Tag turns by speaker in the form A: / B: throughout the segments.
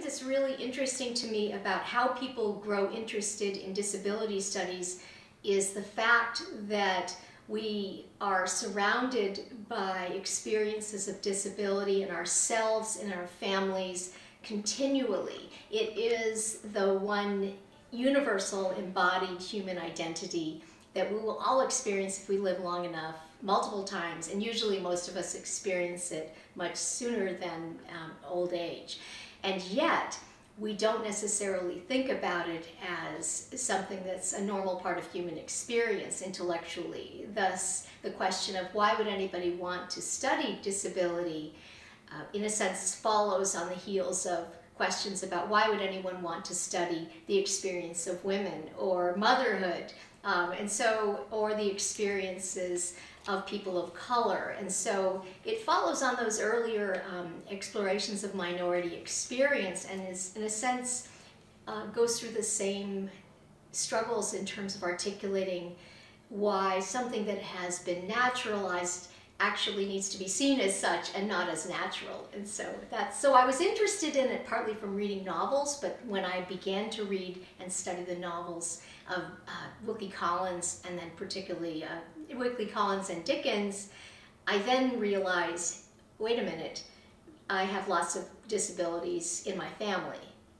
A: that's really interesting to me about how people grow interested in disability studies is the fact that we are surrounded by experiences of disability in ourselves, in our families, continually. It is the one universal embodied human identity that we will all experience if we live long enough, multiple times, and usually most of us experience it much sooner than old age. And yet, we don't necessarily think about it as something that's a normal part of human experience intellectually. Thus, the question of why would anybody want to study disability, in a sense, follows on the heels of questions about why would anyone want to study the experience of women or motherhood, or the experiences of people of color. And so it follows on those earlier explorations of minority experience and is, in a sense, goes through the same struggles in terms of articulating why something that has been naturalized actually needs to be seen as such and not as natural. And so I was interested in it partly from reading novels, but when I began to read and study the novels of Wilkie Collins, and then particularly Wilkie Collins and Dickens, I then realized, wait a minute, I have lots of disabilities in my family,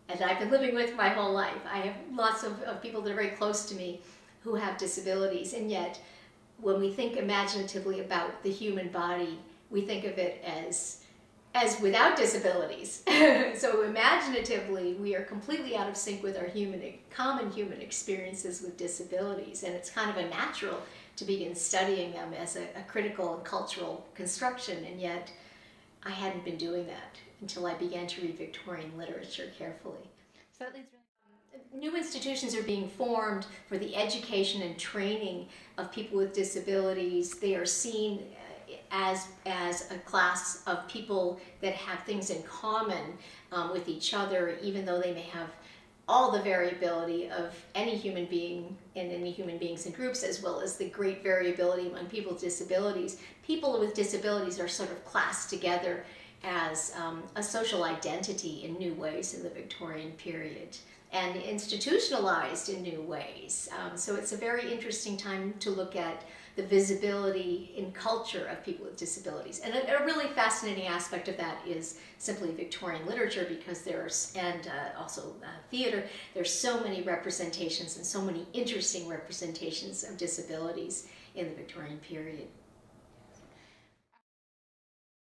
A: and I've been living with my whole life. I have lots of people that are very close to me who have disabilities, and yet when we think imaginatively about the human body, we think of it as without disabilities. So imaginatively, we are completely out of sync with our common human experiences with disabilities, and it's kind of a natural to begin studying them as a critical and cultural construction, and yet I hadn't been doing that until I began to read Victorian literature carefully. So that leads new institutions are being formed for the education and training of people with disabilities. They are seen as a class of people that have things in common with each other, even though they may have all the variability of any human being and any human beings in groups, as well as the great variability among people with disabilities. People with disabilities are sort of classed together as a social identity in new ways in the Victorian period, and institutionalized in new ways. So it's a very interesting time to look at the visibility in culture of people with disabilities. And a really fascinating aspect of that is simply Victorian literature, because also theater, there's so many representations and so many interesting representations of disabilities in the Victorian period.